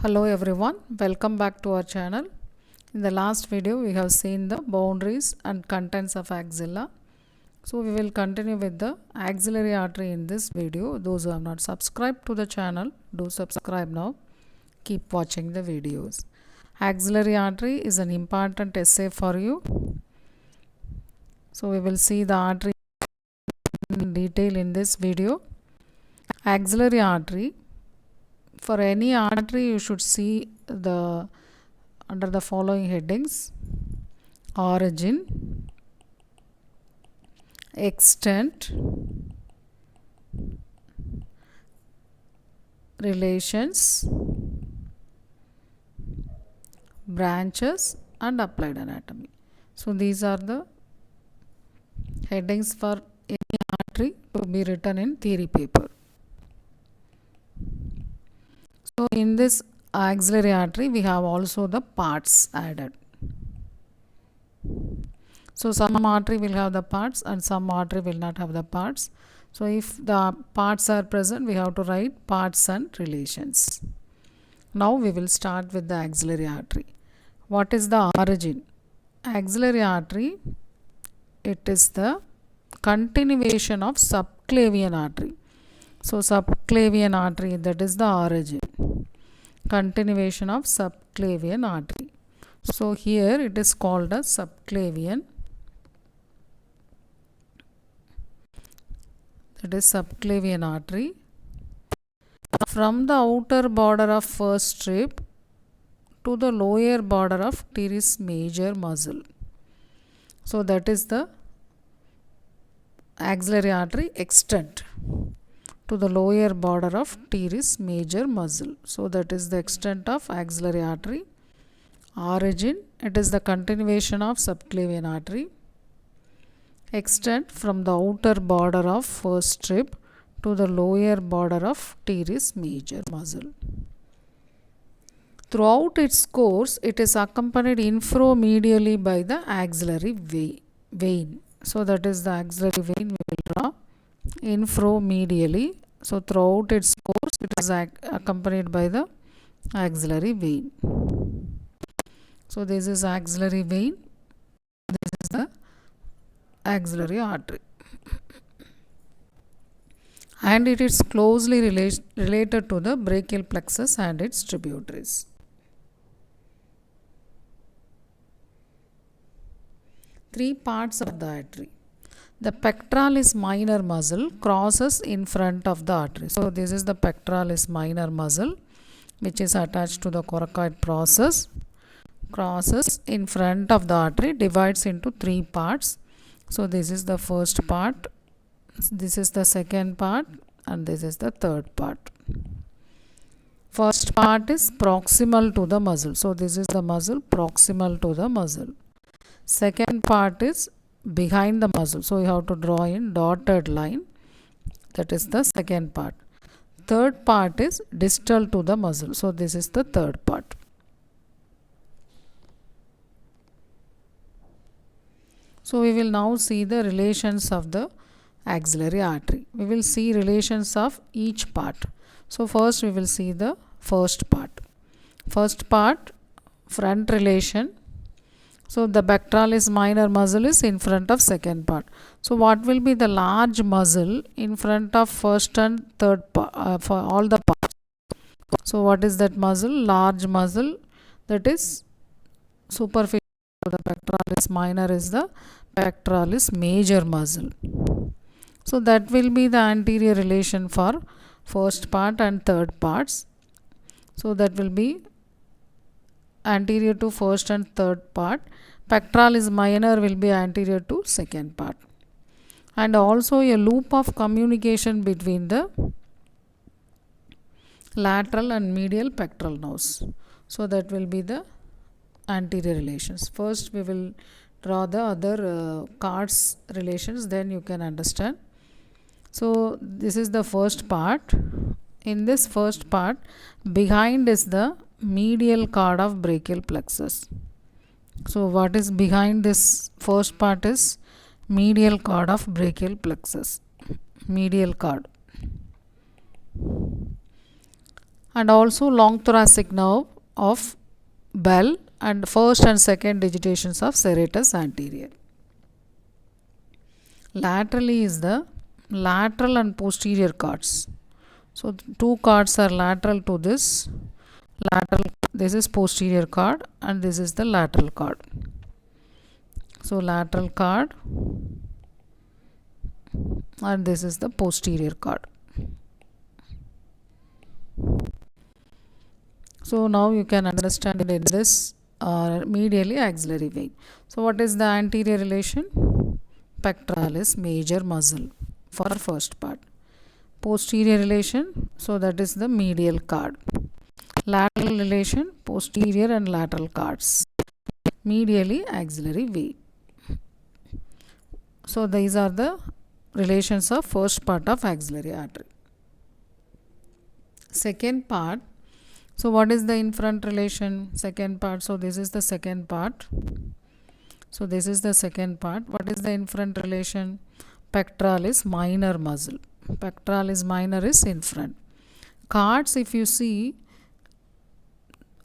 Hello everyone, welcome back to our channel. In the last video we have seen the boundaries and contents of axilla. So we will continue with the axillary artery in this video. Those who have not subscribed to the channel, do subscribe now. Keep watching the videos. Axillary artery is an important essay for you. So we will see the artery in detail in this video. Axillary artery. For any artery you should see the under the following headings: origin, extent, relations, branches and applied anatomy. So these are the headings for any artery to be written in theory paper. So in this axillary artery we have also the parts added. So some artery will have the parts and some artery will not have the parts. So if the parts are present, we have to write parts and relations. Now we will start with the axillary artery. What is the origin? Axillary artery, it is the continuation of subclavian artery. So subclavian artery, that is the origin. Continuation of subclavian artery. So here it is called a subclavian. That is subclavian artery. From the outer border of first strip to the lower border of teres major muscle. So that is the axillary artery extent to the lower border of teres major muscle. So that is the extent of axillary artery. Origin, it is the continuation of subclavian artery. Extent from the outer border of first strip to the lower border of teres major muscle. Throughout its course, it is accompanied infromedially by the axillary vein. So that is the axillary vein we will draw infromedially. So throughout its course, it is accompanied by the axillary vein. So this is axillary vein. This is the axillary artery. And it is closely related to the brachial plexus and its tributaries. Three parts of the artery. The pectoralis minor muscle crosses in front of the artery. So this is the pectoralis minor muscle which is attached to the coracoid process, crosses in front of the artery, divides into three parts. So this is the first part, this is the second part, and this is the third part. First part is proximal to the muscle. So this is the muscle proximal to the muscle. Second part is behind the muscle. So you have to draw in dotted line. That is the second part. Third part is distal to the muscle. So this is the third part. So we will now see the relations of the axillary artery. We will see relations of each part. So first we will see the first part. First part, front relation. So the pectoralis minor muscle is in front of second part. So what will be the large muscle in front of first and third part for all the parts? So what is that muscle? Large muscle, that is superficial to the pectoralis minor is the pectoralis major muscle. So that will be the anterior relation for first part and third parts. So that will be anterior to first and third part. Pectoralis minor will be anterior to second part. And also a loop of communication between the lateral and medial pectoral nerves. So that will be the anterior relations. First we will draw the other cards relations, then you can understand. So this is the first part. In this first part, behind is the medial cord of brachial plexus. So what is behind this first part is medial cord of brachial plexus. Medial cord. and also long thoracic nerve of bell and first and second digitations of serratus anterior. Laterally is the lateral and posterior cords. So two cords are lateral to this. This is posterior cord and this is the lateral cord. So lateral cord and this is the posterior cord. So now you can understand in this medially axillary vein. So what is the anterior relation? Pectoralis major muscle for first part. Posterior relation, so that is the medial cord. Lateral relation, posterior and lateral cords. Medially axillary vein. So these are the relations of first part of axillary artery. Second part, so what is the in front relation? Second part, so this is the second part. So this is the second part. What is the in front relation? Pectoralis minor muscle. Pectoralis minor is in front. Cords, if you see,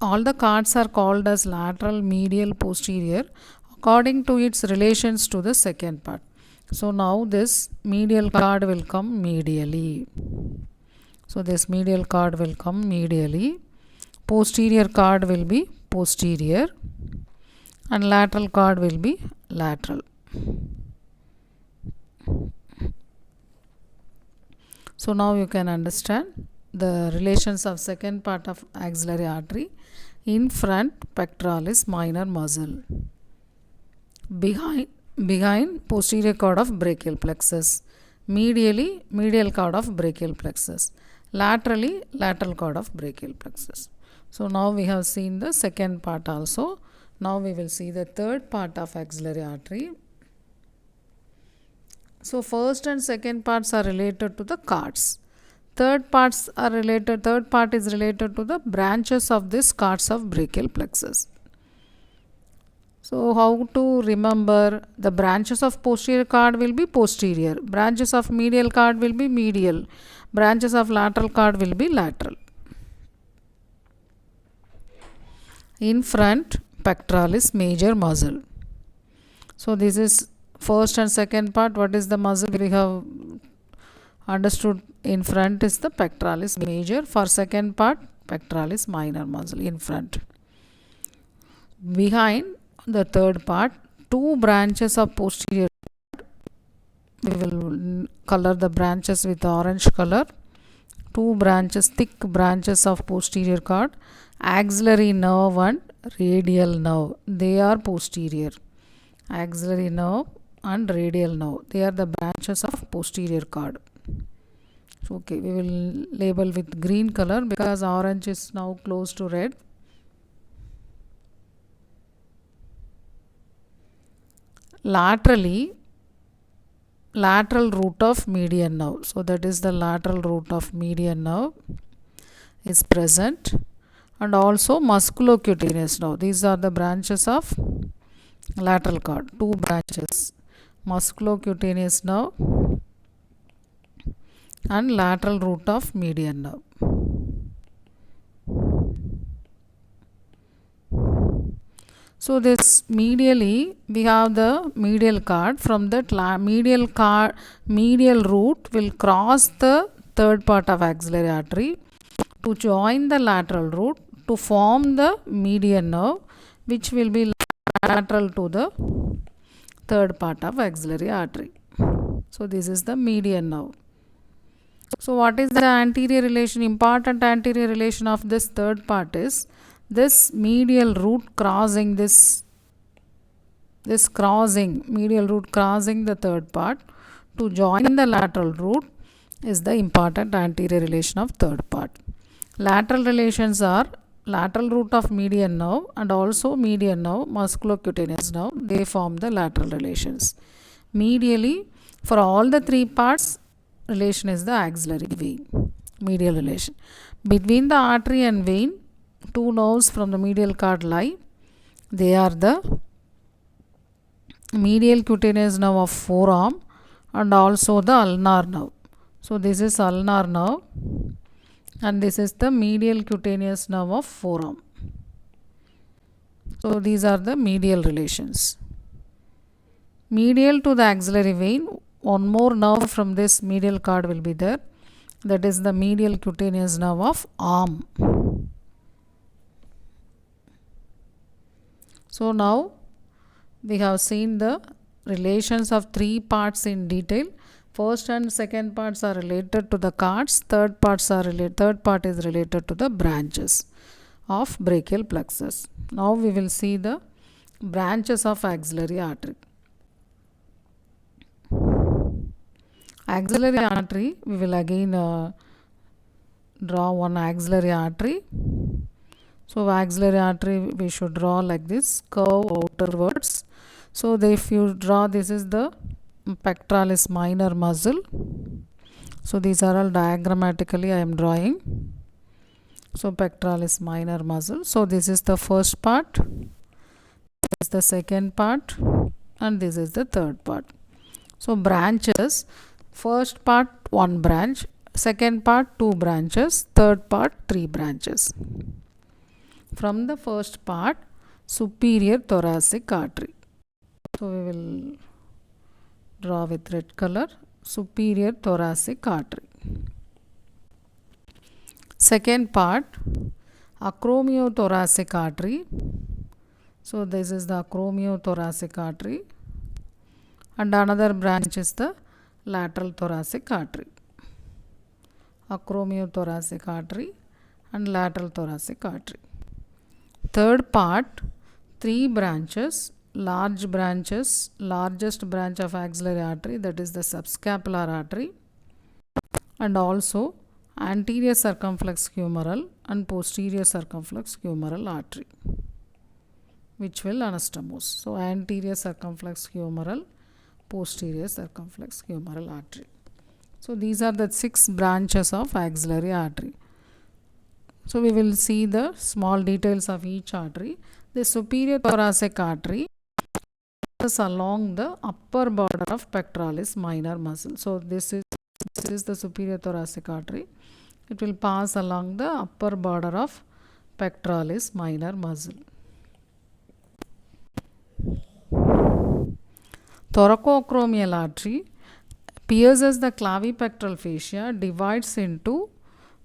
all the cords are called as lateral, medial, posterior according to its relations to the second part. So now this medial cord will come medially. So this medial cord will come medially. Posterior cord will be posterior and lateral cord will be lateral. So now you can understand the relations of second part of axillary artery. In front, pectoralis minor muscle. Behind posterior cord of brachial plexus. Medially, medial cord of brachial plexus. Laterally, lateral cord of brachial plexus. So now we have seen the second part also. Now we will see the third part of axillary artery. So first and second parts are related to the cords. Third part is related to the branches of this cords of brachial plexus. So how to remember? The branches of posterior cord will be posterior. Branches of medial cord will be medial. Branches of lateral cord will be lateral. In front, pectoralis major muscle. So this is first and second part. What is the muscle we have understood? In front is the pectoralis major. For second part, pectoralis minor muscle in front. Behind the third part, two branches of posterior. We will color the branches with orange color. Two branches, thick branches of posterior cord, axillary nerve and radial nerve. They are posterior. Axillary nerve and radial nerve. They are the branches of posterior cord. So, okay, we will label with green color because orange is now close to red. Laterally, lateral root of median nerve. So that is the lateral root of median nerve is present, and also musculocutaneous nerve. These are the branches of lateral cord. Two branches, musculocutaneous nerve and lateral root of median nerve. So this medially we have the medial cord. From that medial root will cross the third part of axillary artery to join the lateral root to form the median nerve, which will be lateral to the third part of axillary artery. So this is the median nerve. So what is the anterior relation? Important anterior relation of this third part is this medial root crossing medial root crossing the third part to join the lateral root is the important anterior relation of third part. Lateral relations are lateral root of median nerve and also median nerve, musculocutaneous nerve. They form the lateral relations. Medially, for all the three parts, relation is the axillary vein, medial relation. Between the artery and vein, two nerves from the medial cord lie. They are the medial cutaneous nerve of forearm and also the ulnar nerve. So this is ulnar nerve and this is the medial cutaneous nerve of forearm. So these are the medial relations. Medial to the axillary vein, one more nerve from this medial cord will be there, that is the medial cutaneous nerve of arm. So now we have seen the relations of three parts in detail. First and second parts are related to the cords. Third part is related to the branches of brachial plexus. Now we will see the branches of axillary artery. Axillary artery, we will again draw one axillary artery. So axillary artery we should draw like this, curve outerwards. So if you draw, this is the pectoralis minor muscle. So these are all diagrammatically I am drawing. So pectoralis minor muscle. So this is the first part, this is the second part, and this is the third part. So branches, first part 1 branch, second part 2 branches, third part 3 branches. From the first part, superior thoracic artery. So we will draw with red color, superior thoracic artery. Second part, acromiothoracic artery. So this is the acromiothoracic artery, and another branch is the lateral thoracic artery. Acromiothoracic artery and lateral thoracic artery. Third part, 3 branches, large branches, largest branch of axillary artery, that is the subscapular artery, and also anterior circumflex humeral and posterior circumflex humeral artery, which will anastomose. So anterior circumflex humeral, posterior circumflex humeral artery. So these are the 6 branches of axillary artery. So we will see the small details of each artery. The superior thoracic artery is along the upper border of pectoralis minor muscle. So this is the superior thoracic artery. It will pass along the upper border of pectoralis minor muscle. Thoracoacromial artery pierces the clavipectoral fascia, divides into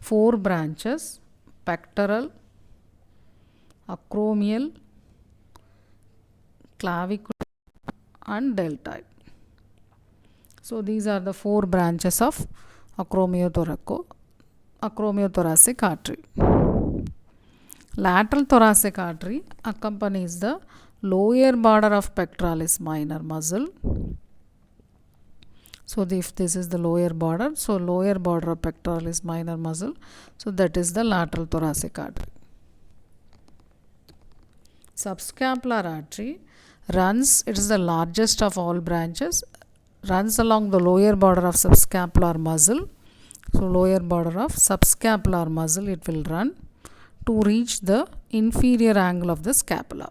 4 branches: pectoral, acromial, clavicular and deltoid. So these are the 4 branches of acromiothoracic artery. Lateral thoracic artery accompanies the lower border of pectoralis minor muscle. So if this is the lower border, so lower border of pectoralis minor muscle, so that is the lateral thoracic artery. Subscapular artery runs, it is the largest of all branches, runs along the lower border of subscapular muscle. So lower border of subscapular muscle it will run to reach the inferior angle of the scapula.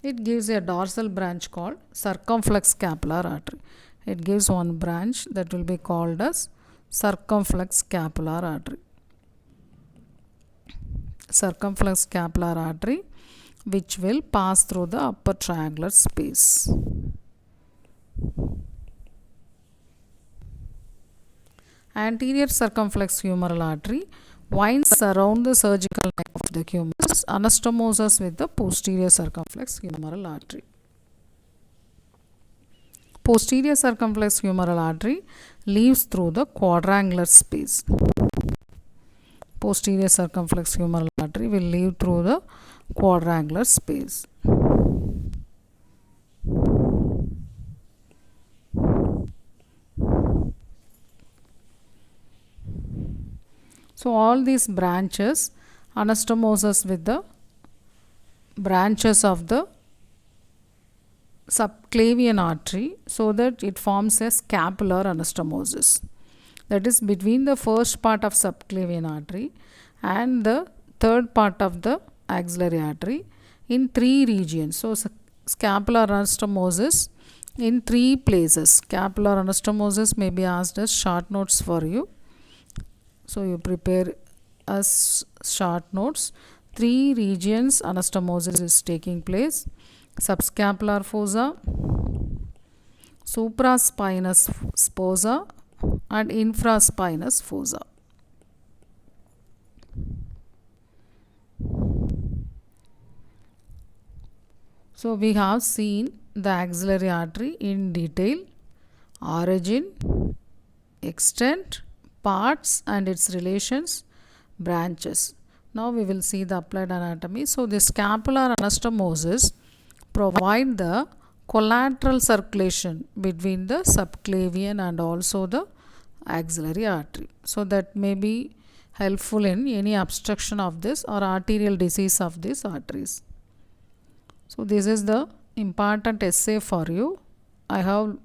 It gives a dorsal branch called circumflex scapular artery. It gives one branch that will be called as circumflex scapular artery. Circumflex scapular artery, which will pass through the upper triangular space. Anterior circumflex humeral artery winds around the surgical neck of the humerus, anastomoses with the posterior circumflex humeral artery. Posterior circumflex humeral artery leaves through the quadrangular space. Posterior circumflex humeral artery will leave through the quadrangular space. So all these branches anastomoses with the branches of the subclavian artery, so that it forms a scapular anastomosis. That is between the first part of subclavian artery and the third part of the axillary artery in 3 regions. So scapular anastomosis in 3 places. Scapular anastomosis may be asked as short notes for you. So you prepare as short notes. 3 regions anastomosis is taking place: subscapular fossa, supraspinous fossa, and infraspinous fossa. So we have seen the axillary artery in detail: origin, extent, parts and its relations, branches. Now we will see the applied anatomy. So the scapular anastomosis provide the collateral circulation between the subclavian and also the axillary artery. So that may be helpful in any obstruction of this or arterial disease of these arteries. So this is the important essay for you. I have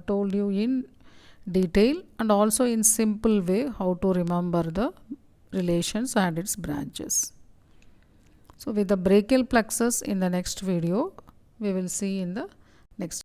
told you in detail and also in simple way how to remember the relations and its branches. So with the brachial plexus in the next video, we will see in the next